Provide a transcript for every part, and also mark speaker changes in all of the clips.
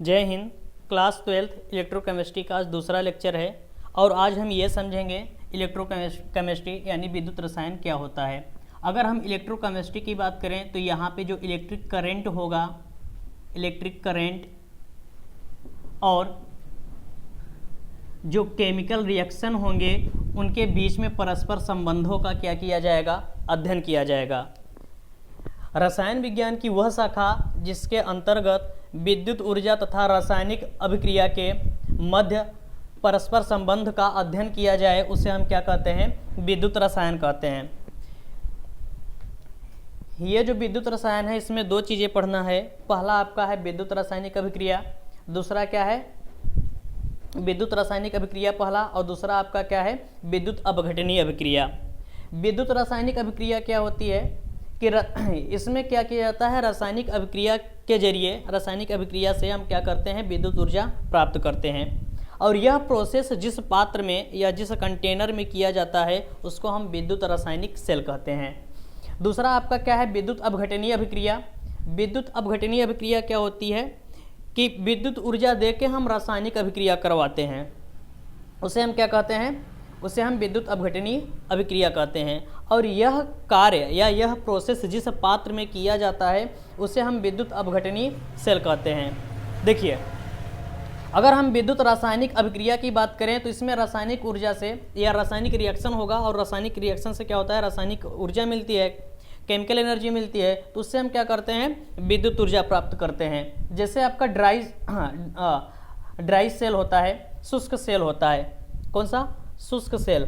Speaker 1: जय Hind. Class 12th electrochemistry का आज दूसरा लेक्चर है और आज हम ये समझेंगे इलेक्ट्रोकेमिस्ट्री यानी विद्युत रसायन क्या होता है। अगर हम इलेक्ट्रोकेमिस्ट्री की बात करें तो यहाँ पे जो इलेक्ट्रिक करंट होगा, इलेक्ट्रिक करंट और जो केमिकल रिएक्शन होंगे उनके बीच में परस्पर संबंधों का क्या किया जाएगा, अध्ययन किया जाएगा। रसायन विज्ञान की वह शाखा जिसके अंतर्गत विद्युत ऊर्जा तथा रासायनिक अभिक्रिया के मध्य परस्पर संबंध का अध्ययन किया जाए उसे हम क्या कहते हैं, विद्युत रसायन कहते हैं। ये जो विद्युत रसायन है इसमें दो चीज़ें पढ़ना है। पहला आपका है विद्युत रासायनिक अभिक्रिया, दूसरा क्या है, विद्युत रासायनिक अभिक्रिया पहला, और दूसरा आपका क्या है, विद्युत अपघटनीय अभिक्रिया। विद्युत रासायनिक अभिक्रिया क्या होती है कि इसमें क्या किया जाता है, रासायनिक अभिक्रिया के जरिए, रासायनिक अभिक्रिया से हम क्या करते हैं, विद्युत ऊर्जा प्राप्त करते हैं। और यह प्रोसेस जिस पात्र में या जिस कंटेनर में किया जाता है उसको हम विद्युत रासायनिक सेल कहते हैं। दूसरा आपका क्या है, विद्युत अपघटनीय अभिक्रिया। विद्युत अपघटनीय अभिक्रिया क्या होती है कि विद्युत ऊर्जा दे के हम रासायनिक अभिक्रिया करवाते हैं, उसे हम क्या कहते हैं, उसे हम विद्युत अपघटनीय अभिक्रिया कहते हैं। और यह कार्य या यह प्रोसेस जिस पात्र में किया जाता है उसे हम विद्युत अपघटनीय सेल कहते हैं। देखिए, अगर हम विद्युत रासायनिक अभिक्रिया की बात करें तो इसमें रासायनिक ऊर्जा से या रासायनिक रिएक्शन होगा और रासायनिक रिएक्शन से क्या होता है, रासायनिक ऊर्जा मिलती है, केमिकल एनर्जी मिलती है, तो उससे हम क्या करते हैं, विद्युत ऊर्जा प्राप्त करते हैं। जैसे आपका ड्राई सेल होता है, शुष्क सेल होता है, कौन सा, शुष्क सेल।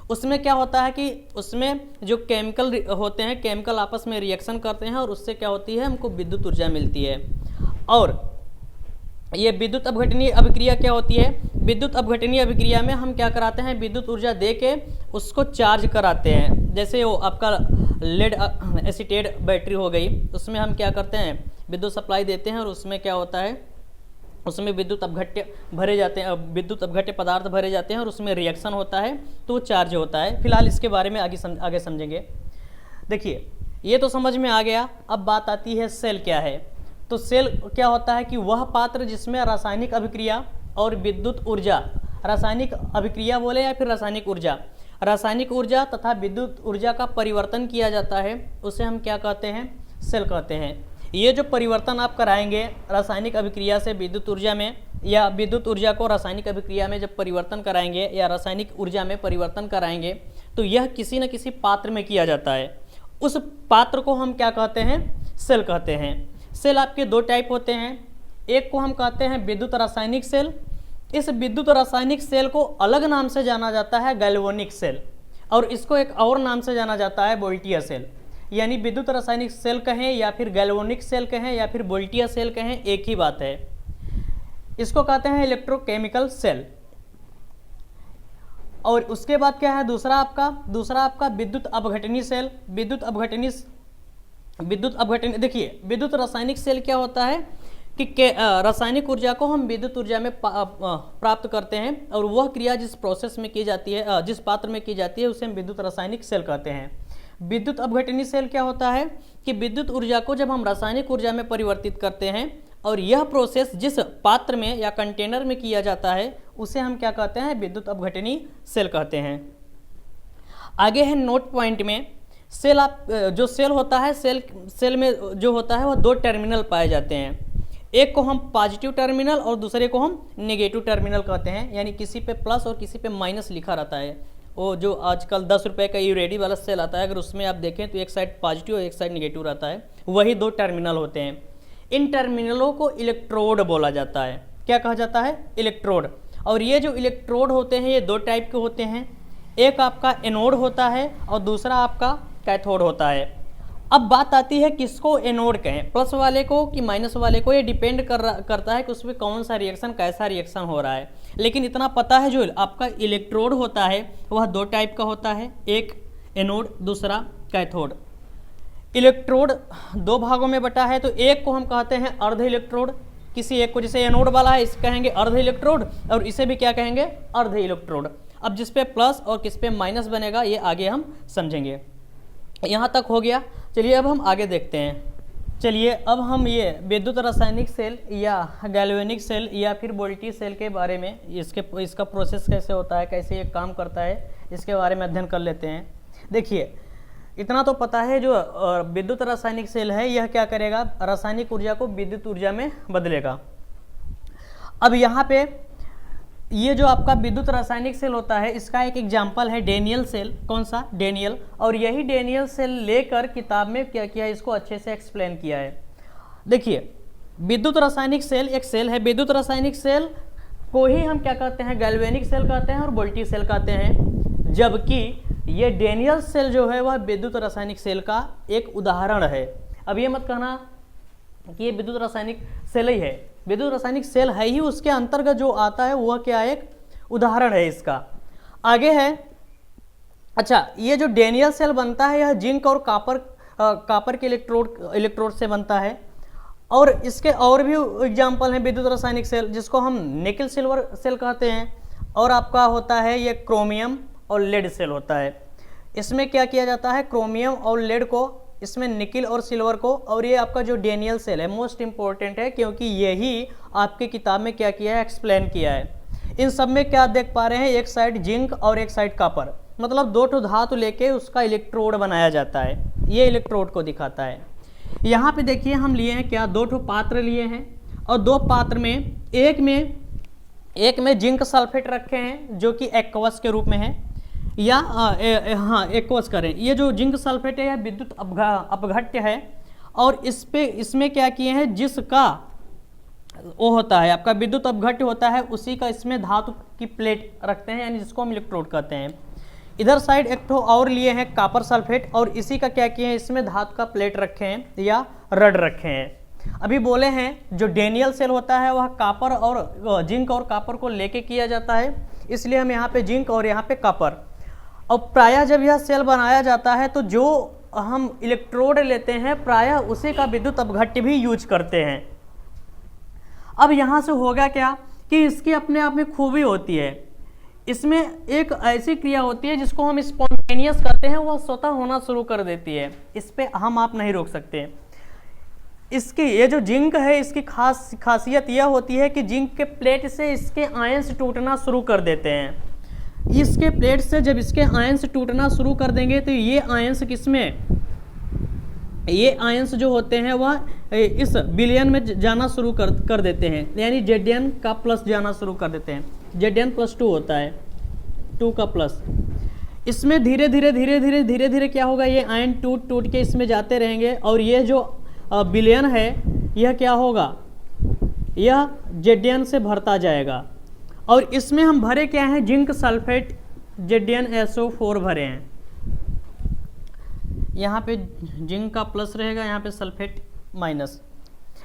Speaker 1: उसमें क्या होता है कि उसमें जो केमिकल होते हैं, केमिकल आपस में रिएक्शन करते हैं और उससे क्या होती है, हमको विद्युत ऊर्जा मिलती है। और ये विद्युत अपघटनीय अभिक्रिया क्या होती है, विद्युत अपघटनीय अभिक्रिया में हम क्या कराते हैं, विद्युत ऊर्जा दे के उसको चार्ज कराते हैं। जैसे वो आपका लेड एसिटेट बैटरी हो गई, उसमें हम क्या करते हैं, विद्युत सप्लाई देते हैं और उसमें क्या होता है, उसमें विद्युत अपघट्य भरे जाते हैं, विद्युत अपघट्य पदार्थ भरे जाते हैं और उसमें रिएक्शन होता है तो वो चार्ज होता है। फिलहाल इसके बारे में आगे समझेंगे। देखिए, ये तो समझ में आ गया। अब बात आती है सेल क्या है। तो सेल क्या होता है कि वह पात्र जिसमें रासायनिक अभिक्रिया और विद्युत ऊर्जा, रासायनिक अभिक्रिया बोले या फिर रासायनिक ऊर्जा, रासायनिक ऊर्जा तथा विद्युत ऊर्जा का परिवर्तन किया जाता है, उसे हम क्या कहते हैं, सेल कहते हैं। ये जो परिवर्तन आप कराएंगे रासायनिक अभिक्रिया से विद्युत ऊर्जा में, या विद्युत ऊर्जा को रासायनिक अभिक्रिया में जब परिवर्तन कराएंगे या रासायनिक ऊर्जा में परिवर्तन कराएंगे तो यह किसी न किसी पात्र में किया जाता है। उस पात्र को हम क्या कहते हैं, सेल कहते हैं। सेल आपके दो टाइप होते हैं। एक को हम कहते हैं विद्युत रासायनिक सेल। इस विद्युत रासायनिक सेल को अलग नाम से जाना जाता है गैल्वेनिक सेल, और इसको एक और नाम से जाना जाता है वोल्टिया सेल। यानी विद्युत रासायनिक सेल कहें या फिर गैल्वेनिक सेल कहें या फिर वोल्टिया सेल कहें, एक ही बात है। इसको कहते हैं इलेक्ट्रोकेमिकल सेल। और उसके बाद क्या है, दूसरा आपका विद्युत अपघटनीय सेल। विद्युत अपघटनीय, देखिए, विद्युत रासायनिक सेल क्या होता है कि रासायनिक ऊर्जा को हम विद्युत ऊर्जा में प्राप्त करते हैं और वह क्रिया जिस प्रोसेस में की जाती है, जिस पात्र में की जाती है, उसे हम विद्युत रासायनिक सेल कहते हैं। विद्युत अपघटनीय सेल क्या होता है कि विद्युत ऊर्जा को जब हम रासायनिक ऊर्जा में परिवर्तित करते हैं और यह प्रोसेस जिस पात्र में या कंटेनर में किया जाता है उसे हम क्या कहते हैं, विद्युत अपघटनीय सेल कहते हैं। आगे है नोट पॉइंट में, सेल जो सेल होता है, सेल में जो होता है वह दो टर्मिनल पाए जाते हैं। एक को हम पॉजिटिव टर्मिनल और दूसरे को हम नेगेटिव टर्मिनल कहते हैं। यानी किसी पे प्लस और किसी पे माइनस लिखा रहता है। वो जो आजकल 10 रुपये का यूरेडी वाला सेल आता है, अगर उसमें आप देखें तो एक साइड पॉजिटिव और एक साइड नेगेटिव रहता है, वही दो टर्मिनल होते हैं। इन टर्मिनलों को इलेक्ट्रोड बोला जाता है। क्या कहा जाता है, इलेक्ट्रोड। और ये जो इलेक्ट्रोड होते हैं ये दो टाइप के होते हैं। एक आपका एनोड होता है और दूसरा आपका कैथोड होता है। अब बात आती है किसको एनोड कहें, प्लस वाले को कि माइनस वाले को, ये डिपेंड करता है कि उसमें कौन सा रिएक्शन, कैसा रिएक्शन हो रहा है। लेकिन इतना पता है जो आपका इलेक्ट्रोड होता है वह दो टाइप का होता है, एक एनोड, दूसरा कैथोड। इलेक्ट्रोड दो भागों में बटा है, तो एक को हम कहते हैं अर्ध इलेक्ट्रोड, किसी एक को, जैसे एनोड वाला है इसे कहेंगे अर्ध इलेक्ट्रोड और इसे भी क्या कहेंगे, अर्ध इलेक्ट्रोड। अब जिस पे प्लस और किस पे माइनस बनेगा ये आगे हम समझेंगे। यहाँ तक हो गया। चलिए अब हम आगे देखते हैं। चलिए अब हम ये विद्युत रासायनिक सेल या गैल्वेनिक सेल या फिर वोल्टी सेल के बारे में, इसका प्रोसेस कैसे होता है, कैसे ये काम करता है, इसके बारे में अध्ययन कर लेते हैं। देखिए इतना तो पता है, जो विद्युत रासायनिक सेल है यह क्या करेगा, रासायनिक ऊर्जा को विद्युत ऊर्जा में बदलेगा। अब यहाँ पे ये जो आपका विद्युत रासायनिक सेल होता है, इसका एक एग्जाम्पल है डेनियल सेल। कौन सा? डेनियल। और यही डेनियल सेल लेकर किताब में क्या किया है, इसको अच्छे से एक्सप्लेन किया है। देखिए विद्युत रासायनिक सेल एक सेल है, विद्युत रासायनिक सेल को ही हम क्या कहते हैं, गैल्वेनिक सेल कहते हैं और वोल्टी सेल कहते हैं, जबकि ये डेनियल सेल जो है वह विद्युत रासायनिक सेल का एक उदाहरण है। अब ये मत कहना कि ये विद्युत रासायनिक सेल ही है, विद्युत रासायनिक सेल है ही, उसके अंतर्गत जो आता है वह क्या, एक उदाहरण है इसका। आगे है, अच्छा ये जो डेनियल सेल बनता है यह जिंक और कापर के इलेक्ट्रोड से बनता है। और इसके और भी एग्जाम्पल हैं विद्युत रासायनिक सेल, जिसको हम निकल सिल्वर सेल कहते हैं। और आपका होता है ये क्रोमियम और लेड सेल होता है। इसमें क्या किया जाता है, क्रोमियम और लेड को, इसमें निकिल और सिल्वर को। और ये आपका जो डेनियल सेल है मोस्ट इंपॉर्टेंट है, क्योंकि यही आपकी किताब में क्या किया है, एक्सप्लेन किया है। इन सब में क्या देख पा रहे हैं, एक साइड जिंक और एक साइड कॉपर, मतलब दो ठो धातु लेके उसका इलेक्ट्रोड बनाया जाता है। ये इलेक्ट्रोड को दिखाता है। यहाँ पे देखिए हम लिए हैं क्या, दो ठो पात्र लिए हैं और दो पात्र में एक में जिंक सल्फेट रखे हैं जो कि एक्वस के रूप में है, या हाँ एक्वस करें। ये जो जिंक सल्फेट है यह विद्युत अपघट्य है। और इसमें क्या किए हैं, जिसका वो होता है आपका विद्युत अपघट्य होता है, उसी का इसमें धातु की प्लेट रखते हैं, यानी जिसको हम इलेक्ट्रोड कहते हैं। इधर साइड एक ठो और लिए हैं कॉपर सल्फेट, और इसी का क्या किए हैं, इसमें धातु का प्लेट रखे हैं या रड रखे हैं। अभी बोले हैं जो डेनियल सेल होता है वह कॉपर और जिंक और कॉपर को लेके किया जाता है, इसलिए हम यहाँ पे जिंक और यहाँ पे कॉपर। और प्रायः जब यह सेल बनाया जाता है तो जो हम इलेक्ट्रोड लेते हैं प्रायः उसी का विद्युत अपघट्य भी यूज करते हैं। अब यहाँ से होगा क्या कि इसकी अपने आप में खूबी होती है, इसमें एक ऐसी क्रिया होती है जिसको हम स्पॉन्टेनियस कहते हैं, वह स्वतः होना शुरू कर देती है। इस पे हम आप नहीं रोक सकते। इसकी ये जो जिंक है इसकी खासियत यह होती है कि जिंक के प्लेट से इसके आयंस टूटना शुरू कर देते हैं। इसके प्लेट से जब इसके आयंस टूटना शुरू कर देंगे तो ये आयंस ये आयंस जो होते हैं वह इस विलयन में जाना शुरू कर देते हैं, यानी Zn का प्लस जाना शुरू कर देते हैं। Zn+2 होता है, 2 का प्लस। इसमें धीरे धीरे क्या होगा, ये आयन टूट के इसमें जाते रहेंगे और ये जो विलयन है यह क्या होगा, यह Zn से भरता जाएगा। और इसमें हम भरे क्या हैं, जिंक सल्फेट ZnSO4 भरे हैं। यहाँ पे जिंक का प्लस रहेगा, यहाँ पे सल्फेट माइनस।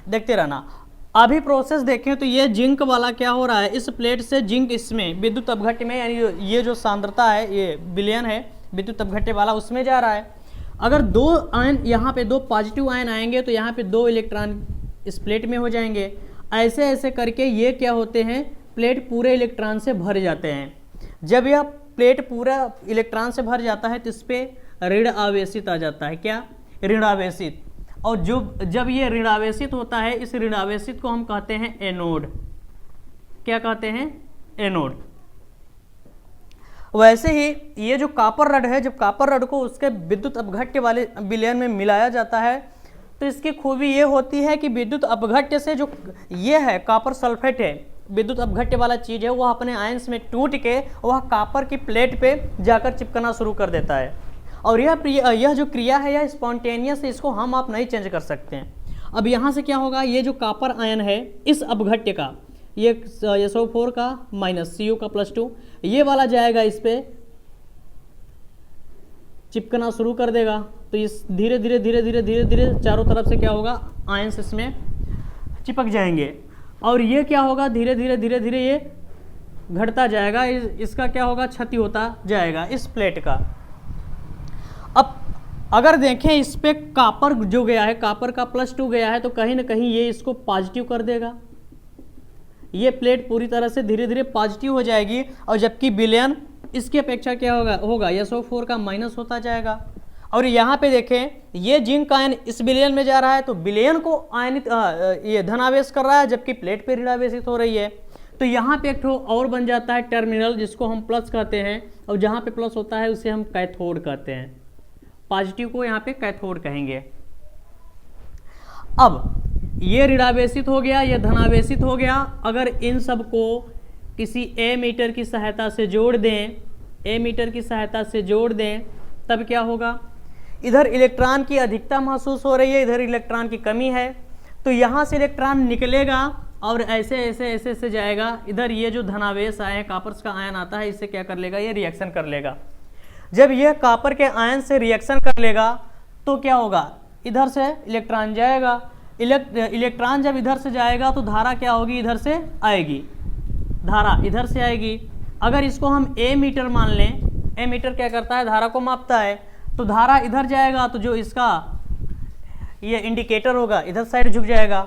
Speaker 1: देखते रहना। अभी प्रोसेस देखें तो ये जिंक वाला क्या हो रहा है, इस प्लेट से जिंक इसमें विद्युत अपघट्य में, यानी ये जो सांद्रता है, ये विलयन है विद्युत अपघट्य वाला, उसमें जा रहा है। अगर दो आयन यहाँ पे, दो पॉजिटिव आयन आएंगे तो यहाँ पे 2 इलेक्ट्रॉन इस प्लेट में हो जाएंगे। ऐसे ऐसे करके ये क्या होते हैं, प्लेट पूरे इलेक्ट्रॉन से भर जाते हैं। जब यह प्लेट पूरा इलेक्ट्रॉन से भर जाता है तो इस पे ऋण आवेशित आ जाता है। क्या? ऋण आवेशित। और जब ये ऋण आवेशित होता है, इस ऋण आवेशित को हम कहते हैं एनोड। क्या कहते हैं? एनोड। वैसे ही ये जो कॉपर रड है, जब कॉपर रड को उसके विद्युत अपघट्य वाले विलयन में मिलाया जाता है तो इसकी खूबी ये होती है कि विद्युत अपघट्य से जो ये है कॉपर सल्फेट है, विद्युत अपघट्य वाला चीज है, वह अपने आयंस में टूट के वह कॉपर की प्लेट पे जाकर चिपकना शुरू कर देता है। और यह जो क्रिया है यह स्पॉन्टेनियस है, इसको हम आप नहीं चेंज कर सकते हैं। अब यहाँ से क्या होगा, ये जो कॉपर आयन है इस अपघट्य का, ये SO4 का माइनस Cu का +2, ये वाला जाएगा इस पे चिपकना शुरू कर देगा। तो इस धीरे धीरे चारों तरफ से क्या होगा, आयंस इसमें चिपक जाएंगे। और ये क्या होगा, धीरे धीरे ये घटता जाएगा, इसका क्या होगा, क्षति होता जाएगा इस प्लेट का। अब अगर देखें इस पे कॉपर जो गया है, कॉपर का +2 गया है, तो कहीं ना कहीं ये इसको पॉजिटिव कर देगा। ये प्लेट पूरी तरह से धीरे धीरे पॉजिटिव हो जाएगी। और जबकि विलयन इसकी अपेक्षा क्या होगा, SO4 का माइनस होता जाएगा। और यहाँ पे देखें ये जिंक आयन इस विलयन में जा रहा है तो विलयन को आयनित ये धनावेश कर रहा है, जबकि प्लेट पे ऋणावेशित हो रही है। तो यहाँ पे एक ठो और बन जाता है टर्मिनल, जिसको हम प्लस कहते हैं, और जहाँ पे प्लस होता है उसे हम कैथोड कहते हैं। पॉजिटिव को यहाँ पे कैथोड कहेंगे। अब ये ऋणावेशित हो गया, ये धनावेशित हो गया। अगर इन सब को किसी एमीटर की सहायता से जोड़ दें, एमीटर की सहायता से जोड़ दें, तब क्या होगा, इधर इलेक्ट्रॉन की अधिकता महसूस हो रही है, इधर इलेक्ट्रॉन की कमी है, तो यहाँ से इलेक्ट्रॉन निकलेगा और ऐसे ऐसे ऐसे ऐसे जाएगा। इधर ये जो धनावेश आए, कॉपर का आयन आता है, इससे क्या कर लेगा, ये रिएक्शन कर लेगा। जब यह कॉपर के आयन से रिएक्शन कर लेगा तो क्या होगा, इधर से इलेक्ट्रॉन जाएगा। इलेक्ट्रॉन जब इधर से जाएगा तो धारा क्या होगी, इधर से आएगी, धारा इधर से आएगी। अगर इसको हम ए मीटर मान लें, ए मीटर क्या करता है, धारा को मापता है, तो धारा इधर जाएगा तो जो इसका ये इंडिकेटर होगा इधर साइड झुक जाएगा।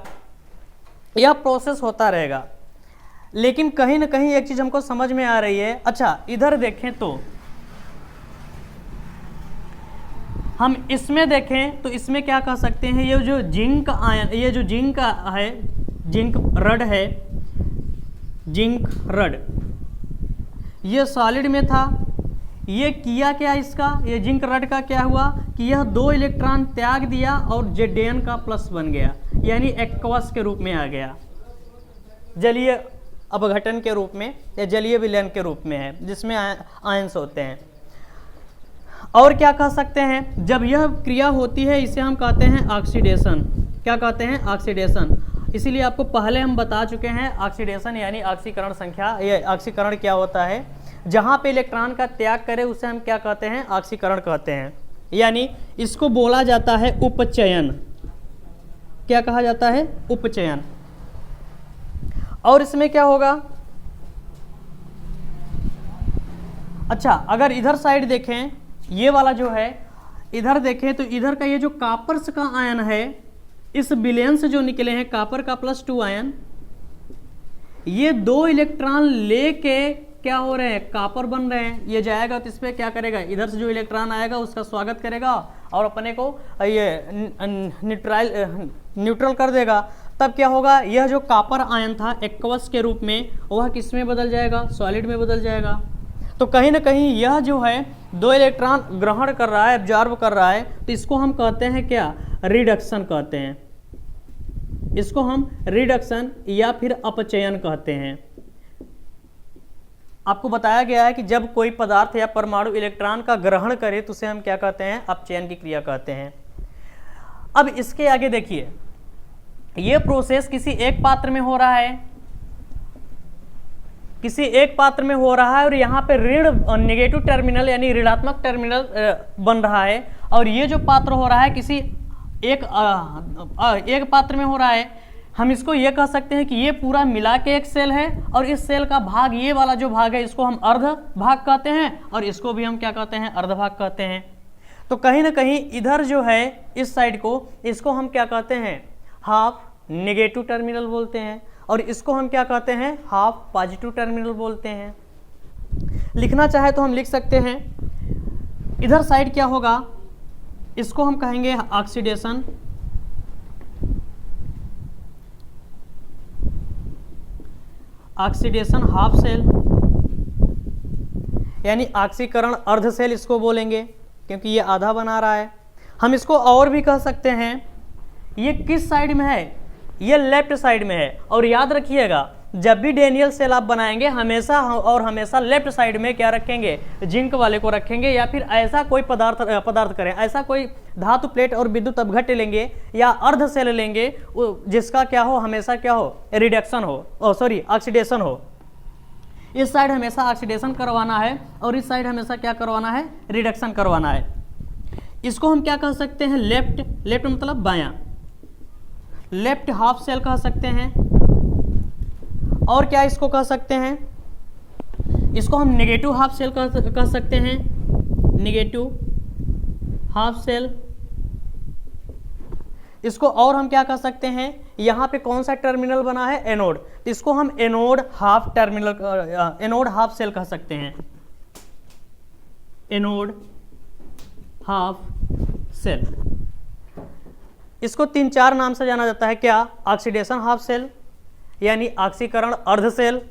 Speaker 1: यह प्रोसेस होता रहेगा। लेकिन कहीं ना कहीं एक चीज हमको समझ में आ रही है। अच्छा इधर देखें तो हम इसमें देखें तो इसमें क्या कह सकते हैं, ये जो जिंक आयन, ये जो जिंक है, जिंक रड है, जिंक रड, ये सॉलिड में था। ये किया क्या इसका, ये जिंक रड का क्या हुआ कि यह 2 इलेक्ट्रॉन त्याग दिया और Zn का प्लस बन गया, यानी एक्वस के रूप में आ गया, जलीय अपघटन के रूप में या जलीय विलयन के रूप में है, जिसमें आयंस होते हैं। और क्या कह सकते हैं, जब यह क्रिया होती है इसे हम कहते हैं ऑक्सीडेशन। क्या कहते हैं, ऑक्सीडेशन। इसीलिए आपको पहले हम बता चुके हैं ऑक्सीडेशन यानी ऑक्सीकरण संख्या, ये ऑक्सीकरण क्या होता है, जहां पे इलेक्ट्रॉन का त्याग करे उसे हम क्या कहते हैं, ऑक्सीकरण कहते हैं। यानी इसको बोला जाता है उपचयन। क्या कहा जाता है, उपचयन। और इसमें क्या होगा, अच्छा अगर इधर साइड देखें, ये वाला जो है इधर देखें तो इधर का ये जो कॉपर का आयन है, इस विलयन से जो निकले हैं कॉपर का +2 आयन, ये 2 इलेक्ट्रॉन लेके क्या हो रहे हैं, कॉपर बन रहे हैं। ये जाएगा तो इस पर क्या करेगा, इधर से जो इलेक्ट्रॉन आएगा उसका स्वागत करेगा और अपने को ये न्यूट्रल कर देगा। तब क्या होगा, यह जो कॉपर आयन था एक्वस के रूप में, वह किस में बदल जाएगा, सॉलिड में बदल जाएगा। तो कहीं ना कहीं यह जो है 2 इलेक्ट्रॉन ग्रहण कर रहा है, एब्जॉर्ब कर रहा है, तो इसको हम कहते हैं क्या, रिडक्शन कहते हैं। इसको हम रिडक्शन या फिर अपचयन कहते हैं। आपको बताया गया है कि जब कोई पदार्थ या परमाणु इलेक्ट्रॉन का ग्रहण करे तो उसे हम क्या कहते हैं, अपचयन की क्रिया कहते हैं। अब इसके आगे देखिए, यह प्रोसेस किसी एक पात्र में हो रहा है, किसी एक पात्र में हो रहा है, और यहाँ पे ऋण नेगेटिव टर्मिनल यानी ऋणात्मक टर्मिनल बन रहा है। और ये जो पात्र हो रहा है किसी एक पात्र में हो रहा है, हम इसको ये कह सकते हैं कि ये पूरा मिला के एक सेल है, और इस सेल का भाग, ये वाला जो भाग है, इसको हम अर्ध भाग कहते हैं, और इसको भी हम क्या कहते हैं, अर्ध भाग कहते हैं। तो कहीं ना कहीं इधर जो है इस साइड को, इसको हम क्या कहते हैं, हाफ नेगेटिव टर्मिनल बोलते हैं, और इसको हम क्या कहते हैं, हाफ पॉजिटिव टर्मिनल बोलते हैं। लिखना चाहे तो हम लिख सकते हैं, इधर साइड क्या होगा, इसको हम कहेंगे ऑक्सीडेशन, ऑक्सीडेशन हाफ सेल, यानी ऑक्सीकरण अर्ध सेल इसको बोलेंगे, क्योंकि ये आधा बना रहा है। हम इसको और भी कह सकते हैं, ये किस साइड में है, ये लेफ्ट साइड में है। और याद रखिएगा, जब भी डेनियल सेल आप बनाएंगे हमेशा और हमेशा लेफ्ट साइड में क्या रखेंगे, जिंक वाले को रखेंगे, या फिर ऐसा कोई पदार्थ करें, ऐसा कोई धातु प्लेट और विद्युत अपघट्य लेंगे या अर्ध सेल लेंगे जिसका क्या हो, हमेशा क्या हो, रिडक्शन हो, सॉरी ऑक्सीडेशन हो। इस साइड हमेशा ऑक्सीडेशन करवाना है और इस साइड हमेशा क्या करवाना है, रिडक्शन करवाना है। इसको हम क्या कह सकते हैं, लेफ्ट, लेफ्ट मतलब बायां, लेफ्ट हाफ सेल कह सकते हैं। और क्या इसको कह सकते हैं, इसको हम नेगेटिव हाफ सेल कह सकते हैं, नेगेटिव हाफ सेल। इसको और हम क्या कह सकते हैं, यहाँ पे कौन सा टर्मिनल बना है, एनोड, तो इसको हम anode half terminal, anode half cell कह सकते हैं, एनोड हाफ सेल। इसको 3-4 नाम से जाना जाता है। क्या? ऑक्सीडेशन हाफ सेल यानी ऑक्सीकरण अर्ध सेल,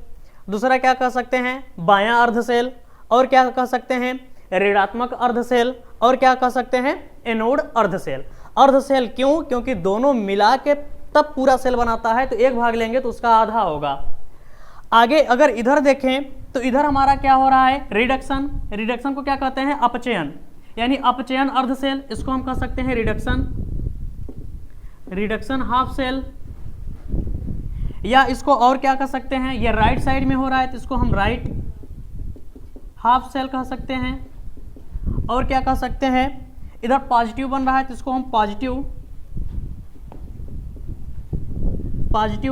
Speaker 1: दूसरा क्या कह सकते हैं बायां अर्ध सेल, और क्या कह सकते हैं ऋणात्मक अर्ध सेल, और क्या कह सकते हैं एनोड अर्ध सेल। अर्ध सेल क्यों? क्योंकि दोनों मिला के तब पूरा सेल बनाता है, तो एक भाग लेंगे तो उसका आधा होगा। आगे अगर इधर देखें तो इधर हमारा क्या हो रहा है रिडक्शन। रिडक्शन को क्या कहते हैं अपचयन, यानी अपचयन अर्ध सेल, इसको हम कह सकते हैं रिडक्शन हाफ सेल, या इसको और क्या कह सकते हैं ये राइट साइड में हो रहा है तो इसको हम राइट हाफ सेल कह सकते हैं। और क्या कह सकते हैं इधर पॉजिटिव बन रहा है तो इसको हम पॉजिटिव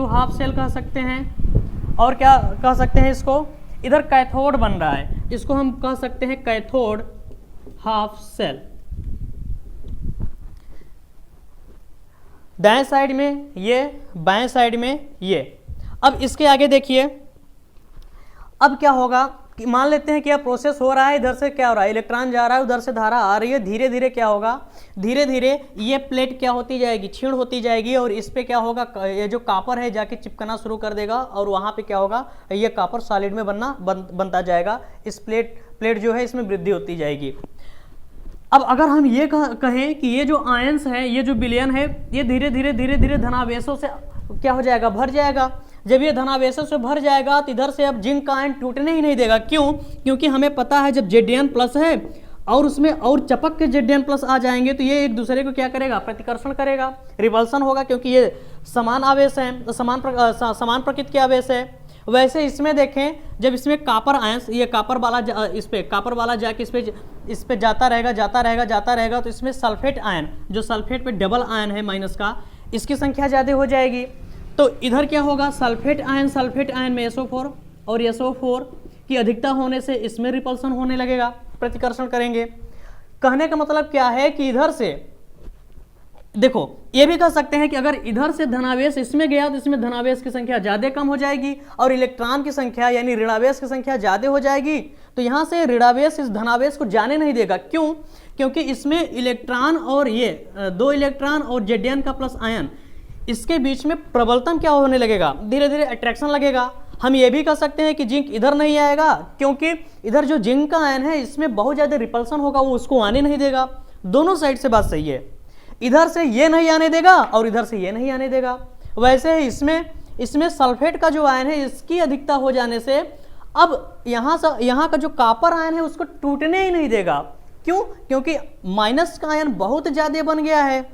Speaker 1: हाफ सेल कह सकते हैं। और क्या कह सकते हैं इसको इधर कैथोड बन रहा है, इसको हम कह सकते हैं कैथोड हाफ सेल। दाएं साइड में ये, बाएं साइड में ये। अब इसके आगे देखिए, अब क्या होगा कि मान लेते हैं कि यह प्रोसेस हो रहा है, इधर से क्या हो रहा है इलेक्ट्रॉन जा रहा है, उधर से धारा आ रही है, धीरे धीरे क्या होगा धीरे धीरे ये प्लेट क्या होती जाएगी क्षीण होती जाएगी, और इस पे क्या होगा ये जो कॉपर है जाके चिपकना शुरू कर देगा, और वहाँ पे क्या होगा ये कॉपर सॉलिड में बनता जाएगा। इस प्लेट जो है इसमें वृद्धि होती जाएगी। अब अगर हम ये कहें कि ये जो आयंस है, ये जो विलयन है, ये धीरे धीरे धनावेशों से क्या हो जाएगा भर जाएगा। जब ये धनावेशों से भर जाएगा तो इधर से अब जिंक का आयन टूटने ही नहीं देगा। क्यों? क्योंकि हमें पता है जब Zn+ है और उसमें और चपक के Zn+ आ जाएंगे तो ये एक दूसरे को क्या करेगा प्रतिकर्षण करेगा, रिपल्सन होगा, क्योंकि ये समान आवेश है, समान प्रकृति के आवेश है। वैसे इसमें देखें जब इसमें कॉपर आयंस ये कॉपर वाला जाके इस पे जाता रहेगा तो इसमें सल्फेट आयन जो सल्फेट पे डबल आयन है माइनस का, इसकी संख्या ज़्यादा हो जाएगी। तो इधर क्या होगा सल्फेट आयन में SO4 और SO4 की अधिकता होने से इसमें रिपल्सन होने लगेगा, प्रतिकर्षण करेंगे। कहने का मतलब क्या है कि इधर से देखो ये भी कह सकते हैं कि अगर इधर से धनावेश इसमें गया तो इसमें धनावेश की संख्या ज़्यादा कम हो जाएगी और इलेक्ट्रॉन की संख्या यानी ऋणावेश की संख्या ज़्यादा हो जाएगी। तो यहाँ से ऋणावेश इस धनावेश को जाने नहीं देगा। क्यों? क्योंकि इसमें इलेक्ट्रॉन और ये 2 इलेक्ट्रॉन और Zn का प्लस आयन इसके बीच में प्रबलतम क्या होने लगेगा, धीरे धीरे अट्रैक्शन लगेगा। हम ये भी कह सकते हैं कि जिंक इधर नहीं आएगा क्योंकि इधर जो जिंक का आयन है इसमें बहुत ज़्यादा रिपल्सन होगा, वो उसको आने नहीं देगा। दोनों साइड से बात सही है, इधर से ये नहीं आने देगा और इधर से ये नहीं आने देगा। वैसे ही इसमें सल्फेट का जो आयन है इसकी अधिकता हो जाने से अब यहाँ का जो कॉपर आयन है उसको टूटने ही नहीं देगा। क्यों? क्योंकि माइनस का आयन बहुत ज़्यादा बन गया है,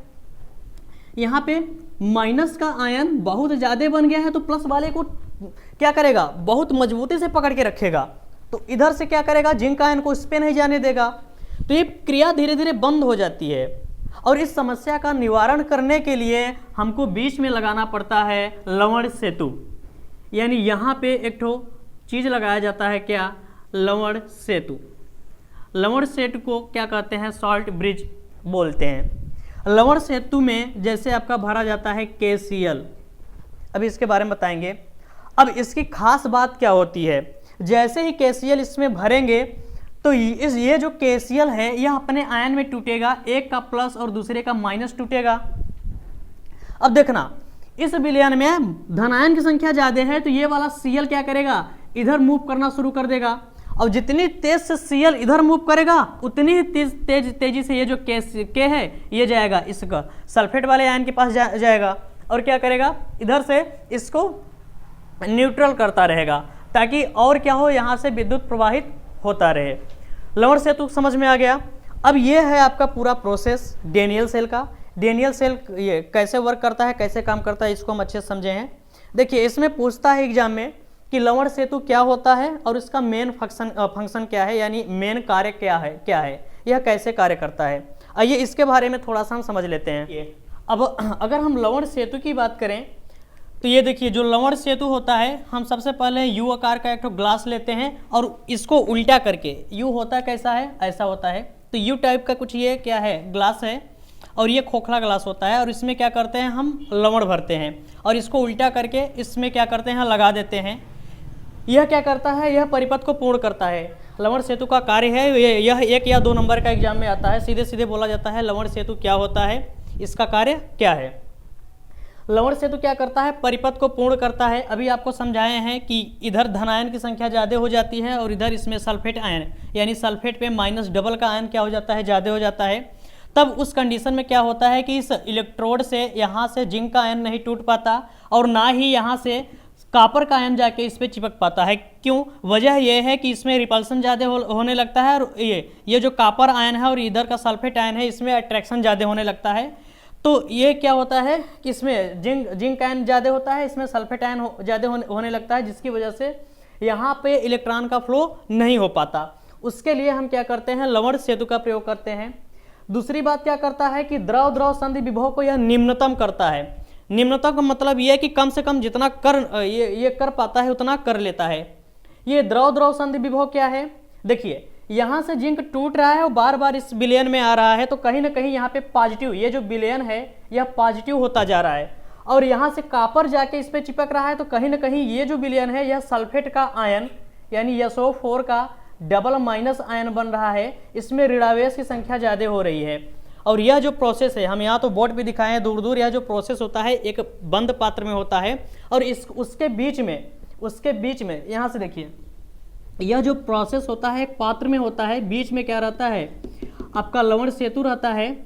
Speaker 1: यहाँ पे माइनस का आयन बहुत ज़्यादा बन गया है, तो प्लस वाले को क्या करेगा बहुत मजबूती से पकड़ के रखेगा। तो इधर से क्या करेगा जिंक आयन को इस पे नहीं जाने देगा। तो ये क्रिया धीरे धीरे बंद हो जाती है और इस समस्या का निवारण करने के लिए हमको बीच में लगाना पड़ता है लवण सेतु, यानी यहाँ पे एक ठो चीज़ लगाया जाता है, क्या लवण सेतु। लवण सेतु को क्या कहते हैं सॉल्ट ब्रिज बोलते हैं। लवण सेतु में जैसे आपका भरा जाता है KCl, अभी इसके बारे में बताएंगे। अब इसकी खास बात क्या होती है, जैसे ही KCl इसमें भरेंगे तो ये जो KCl है यह अपने आयन में टूटेगा, एक का प्लस और दूसरे का माइनस टूटेगा। अब देखना इस विलयन में धनायन की संख्या ज्यादा है तो ये वाला Cl क्या करेगा इधर मूव करना शुरू कर देगा, और जितनी तेज से Cl इधर मूव करेगा उतनी ही तेजी से ये जो K है ये जाएगा इसका सल्फेट वाले आयन के पास जाएगा और क्या करेगा इधर से इसको न्यूट्रल करता रहेगा ताकि और क्या हो यहाँ से विद्युत प्रवाहित होता रहे। लवण सेतु समझ में आ गया। अब ये है आपका पूरा प्रोसेस डेनियल सेल का। डेनियल सेल ये कैसे वर्क करता है, कैसे काम करता है, इसको हम अच्छे से समझे हैं। देखिए इसमें पूछता है एग्जाम में कि लवण सेतु क्या होता है और इसका मेन फंक्शन क्या है, यानी मेन कार्य क्या है, यह कैसे कार्य करता है। आइए इसके बारे में थोड़ा सा हम समझ लेते हैं। अब अगर हम लवण सेतु की बात करें तो ये देखिए जो लवण सेतु होता है, हम सबसे पहले यू आकार का एक तो ग्लास लेते हैं और इसको उल्टा करके, यू होता कैसा है ऐसा होता है, तो यू टाइप का कुछ ये क्या है ग्लास है और ये खोखला ग्लास होता है और इसमें क्या करते हैं हम लवण भरते हैं और इसको उल्टा करके इसमें क्या करते हैं लगा देते हैं। यह क्या करता है, यह परिपथ को पूर्ण करता है। लवण सेतु का कार्य है यह 1 या 2 नंबर का एग्जाम में आता है, सीधे सीधे बोला जाता है लवण सेतु क्या होता है, इसका कार्य क्या है। लवण सेतु क्या करता है, परिपथ को पूर्ण करता है। अभी आपको समझाए हैं कि इधर धनायन की संख्या ज़्यादा हो जाती है और इधर इसमें सल्फेट आयन यानी सल्फेट पे माइनस डबल का आयन क्या हो जाता है, ज़्यादा हो जाता है। तब उस कंडीशन में क्या होता है कि इस इलेक्ट्रोड से यहाँ से जिंक का आयन नहीं टूट पाता और ना ही यहाँ से कॉपर का आयन जाके इस पर चिपक पाता है। क्यों, वजह यह है कि इसमें रिपल्सन ज़्यादा होने लगता है और ये जो कॉपर आयन है और इधर का सल्फेट आयन है इसमें अट्रैक्शन ज़्यादा होने लगता है। तो ये क्या होता है कि इसमें जिंक आयन ज़्यादा होता है, इसमें सल्फेट आयन ज़्यादा होने लगता है, जिसकी वजह से यहाँ पे इलेक्ट्रॉन का फ्लो नहीं हो पाता। उसके लिए हम क्या करते हैं, लवण सेतु का प्रयोग करते हैं। दूसरी बात क्या करता है कि द्रव द्रव संधि विभव को यह निम्नतम करता है। निम्नतम का मतलब यह है कि कम से कम जितना ये कर पाता है उतना कर लेता है। ये द्रव द्रव संधि विभव क्या है, देखिए यहाँ से जिंक टूट रहा है और बार बार इस विलयन में आ रहा है, तो कहीं ना कहीं यहाँ पे पॉजिटिव, ये जो विलयन है यह पॉजिटिव होता जा रहा है और यहाँ से कॉपर जाके इस पे चिपक रहा है, तो कहीं ना कहीं ये जो विलयन है यह सल्फेट का आयन यानी SO4 का डबल माइनस आयन बन रहा है, इसमें ऋणावेश की संख्या ज़्यादा हो रही है। और यह जो प्रोसेस है, हम यहाँ तो बोर्ड पे दिखाए हैं दूर दूर, यह जो प्रोसेस होता है एक बंद पात्र में होता है और उसके बीच में यहाँ से देखिए यह जो प्रोसेस होता है एक पात्र में होता है, बीच में क्या रहता है आपका लवण सेतु रहता है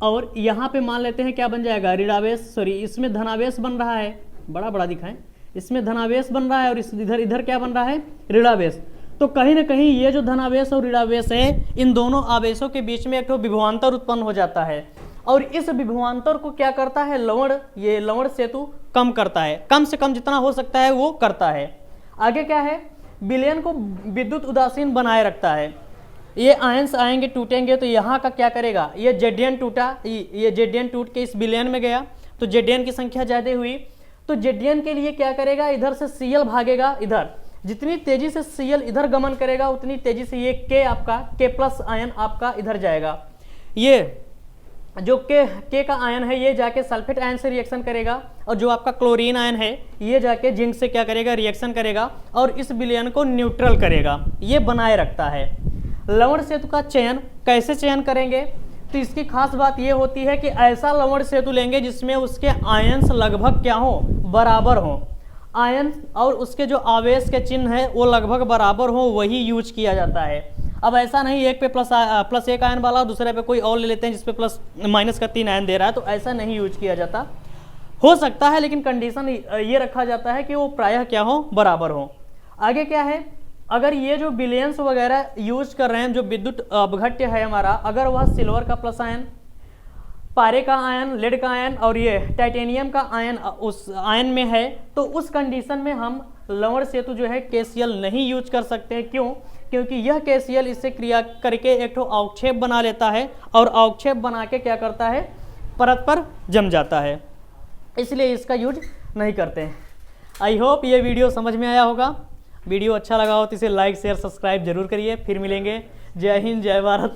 Speaker 1: और यहाँ पे मान लेते हैं क्या बन जाएगा ऋणावेश, इसमें धनावेश बन रहा है, बड़ा दिखाएं, इसमें धनावेश बन रहा है और इधर क्या बन रहा है ऋणावेश। तो कहीं ना कहीं ये जो धनावेश और ऋणावेश है इन दोनों आवेशों के बीच में एक तो विभवांतर उत्पन्न हो जाता है और इस विभवांतर को क्या करता है लवण सेतु कम करता है, कम से कम जितना हो सकता है वो करता है। आगे क्या है, विलयन को विद्युत उदासीन बनाए रखता है। ये आयंस आएंगे टूटेंगे तो यहाँ का क्या करेगा, ये जेडियन टूटा, ये जेडियन टूट के इस विलयन में गया तो जेडियन की संख्या ज़्यादा हुई, तो जेडियन के लिए क्या करेगा, इधर से Cl भागेगा, इधर जितनी तेजी से Cl इधर गमन करेगा उतनी तेजी से ये K प्लस आयन आपका इधर जाएगा। ये जो K का आयन है ये जाके सल्फेट आयन से रिएक्शन करेगा और जो आपका क्लोरीन आयन है ये जाके जिंक से क्या करेगा, रिएक्शन करेगा और इस विलयन को न्यूट्रल करेगा, ये बनाए रखता है। लवण सेतु का चयन कैसे चयन करेंगे, तो इसकी खास बात ये होती है कि ऐसा लवण सेतु लेंगे जिसमें उसके आयंस लगभग क्या हो, बराबर हो, आयन और उसके जो आवेश के चिन्ह है वो लगभग बराबर हो, वही यूज किया जाता है। अब ऐसा नहीं एक पे प्लस 1 आयन वाला दूसरे पे कोई और ले लेते हैं जिसपे प्लस माइनस का 3 आयन दे रहा है, तो ऐसा नहीं यूज किया जाता। हो सकता है लेकिन कंडीशन ये रखा जाता है कि वो प्रायः क्या हो, बराबर हो। आगे क्या है, अगर ये जो विलयंस वगैरह यूज कर रहे हैं, जो विद्युत अपघट्य है हमारा, अगर वह सिल्वर का प्लस आयन, पारे का आयन, लेड का आयन और ये टाइटेनियम का आयन उस आयन में है, तो उस कंडीशन में हम लवण सेतु जो है KCl नहीं यूज कर सकते। क्यों, क्योंकि यह KCl इससे क्रिया करके एक ठो अवक्षेप बना लेता है और अवक्षेप बना के क्या करता है, परत पर जम जाता है, इसलिए इसका यूज नहीं करते हैं। आई होप ये वीडियो समझ में आया होगा। वीडियो अच्छा लगा हो तो इसे लाइक शेयर सब्सक्राइब जरूर करिए। फिर मिलेंगे। जय हिंद, जय भारत।